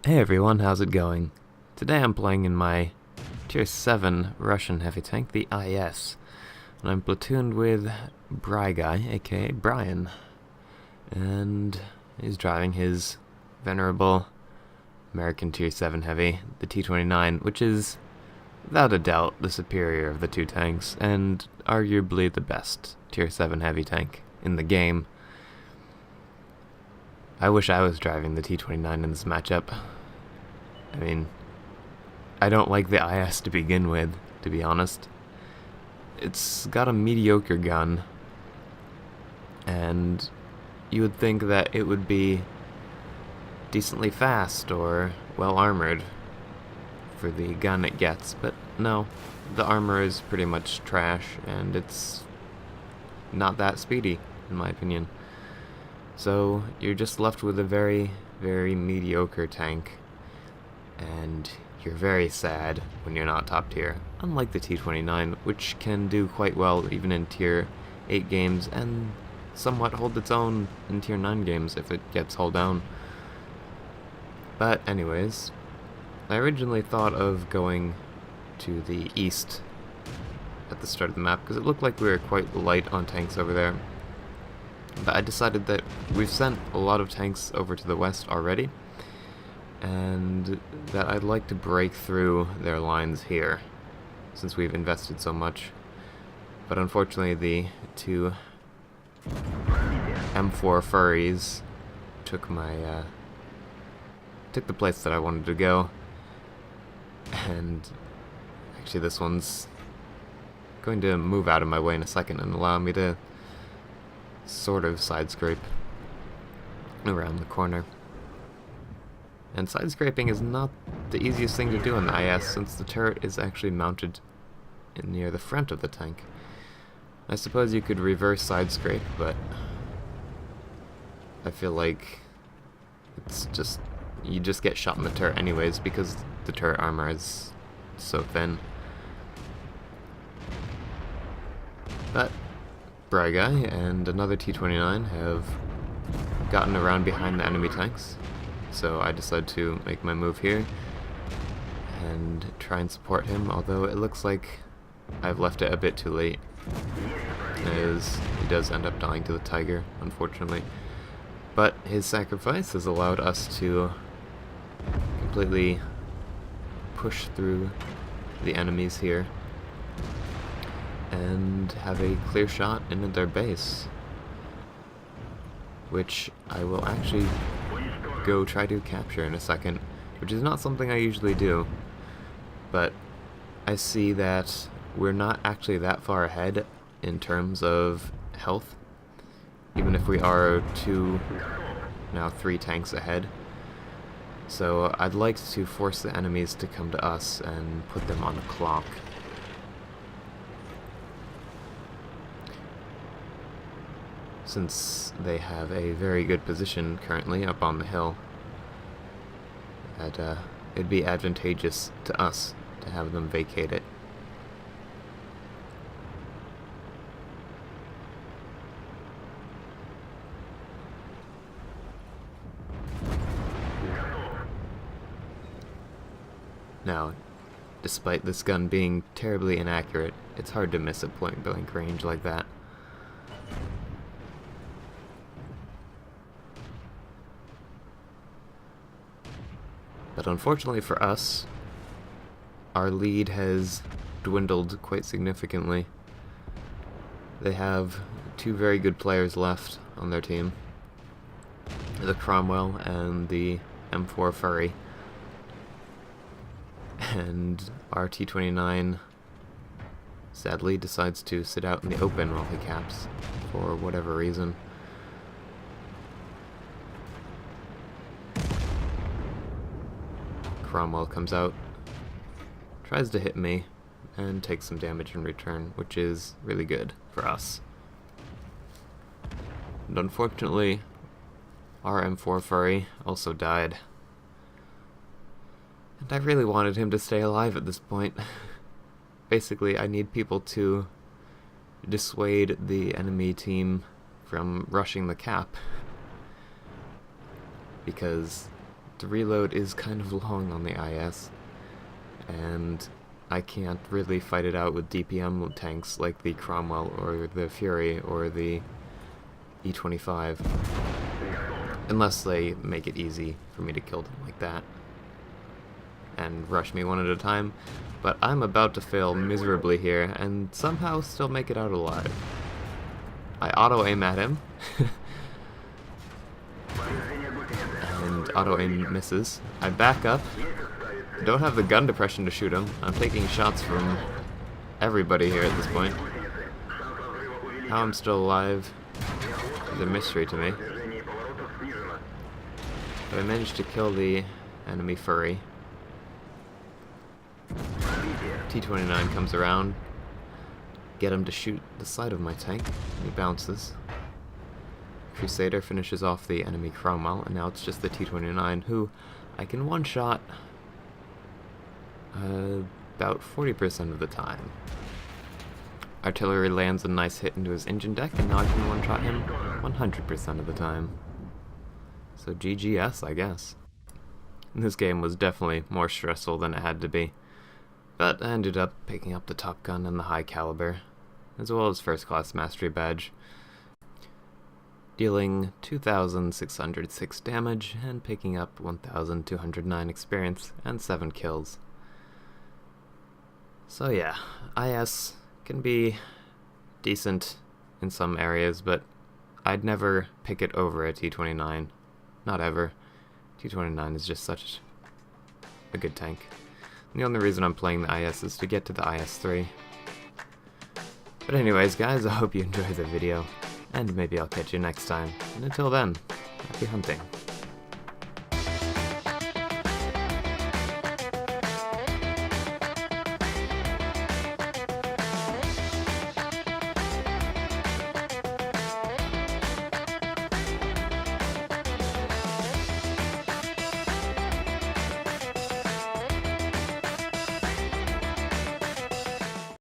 Hey everyone, how's it going? Today I'm playing in my Tier 7 Russian heavy tank, the IS, and I'm platooned with Bryguy, aka Brian, and he's driving his venerable American Tier 7 heavy, the T-29, which is, without a doubt, the superior of the two tanks, and arguably the best Tier 7 heavy tank in the game. I wish I was driving the T-29 in this matchup. I mean, I don't like the IS to begin with, to be honest. It's got a mediocre gun, and you would think that it would be decently fast or well armored for the gun it gets, but no, the armor is pretty much trash, and it's not that speedy, in my opinion. So you're just left with a very, very mediocre tank, and you're very sad when you're not top tier, unlike the T-29, which can do quite well even in tier 8 games, and somewhat hold its own in tier 9 games if it gets hull down. But anyways, I originally thought of going to the east at the start of the map, because it looked like we were quite light on tanks over there. But I decided that we've sent a lot of tanks over to the west already, and that I'd like to break through their lines here, since we've invested so much. But unfortunately the two M4 furries took my, took the place that I wanted to go, and actually this one's going to move out of my way in a second and allow me to sort of side scrape around the corner. And side scraping is not the easiest thing to do in the IS, since the turret is actually mounted near the front of the tank. I suppose you could reverse side scrape, but I feel like it's just, you just get shot in the turret anyways, because the turret armor is so thin. But Bryguy and another T-29 have gotten around behind the enemy tanks, so I decided to make my move here and try and support him, although it looks like I've left it a bit too late, as he does end up dying to the Tiger, unfortunately. But his sacrifice has allowed us to completely push through the enemies here and have a clear shot into their base, which I will actually go try to capture in a second, which is not something I usually do, but I see that we're not actually that far ahead in terms of health, even if we are now 3 tanks ahead. So I'd like to force the enemies to come to us and put them on the clock. Since they have a very good position currently up on the hill, that it'd be advantageous to us to have them vacate it. Now, despite this gun being terribly inaccurate, it's hard to miss at point blank range like that. But unfortunately for us, our lead has dwindled quite significantly. They have 2 very good players left on their team, the Cromwell and the M4 Furry. And our T-29 sadly decides to sit out in the open while he caps, for whatever reason. Cromwell comes out, tries to hit me, and takes some damage in return, which is really good for us. And unfortunately, our M4 Furry also died. And I really wanted him to stay alive at this point. Basically, I need people to dissuade the enemy team from rushing the cap, because the reload is kind of long on the IS, and I can't really fight it out with DPM tanks like the Cromwell or the Fury or the E25, unless they make it easy for me to kill them like that and rush me one at a time. But I'm about to fail miserably here and somehow still make it out alive. I auto-aim at him, and auto-aim misses. I back up. I don't have the gun depression to shoot him. I'm taking shots from everybody here at this point. How I'm still alive is a mystery to me. But I managed to kill the enemy Furry. T-29 comes around. Get him to shoot the side of my tank. He bounces. Crusader finishes off the enemy Cromwell, and now it's just the T-29, who I can one-shot about 40% of the time. Artillery lands a nice hit into his engine deck, and now I can one-shot him 100% of the time. So GGS, I guess. This game was definitely more stressful than it had to be, but I ended up picking up the Top Gun and the High Caliber, as well as First Class Mastery Badge, dealing 2,606 damage and picking up 1,209 experience and 7 kills. So yeah, IS can be decent in some areas, but I'd never pick it over a T-29. Not ever. T-29 is just such a good tank. And the only reason I'm playing the IS is to get to the IS-3. But anyways, guys, I hope you enjoyed the video, and maybe I'll catch you next time. And until then, happy hunting.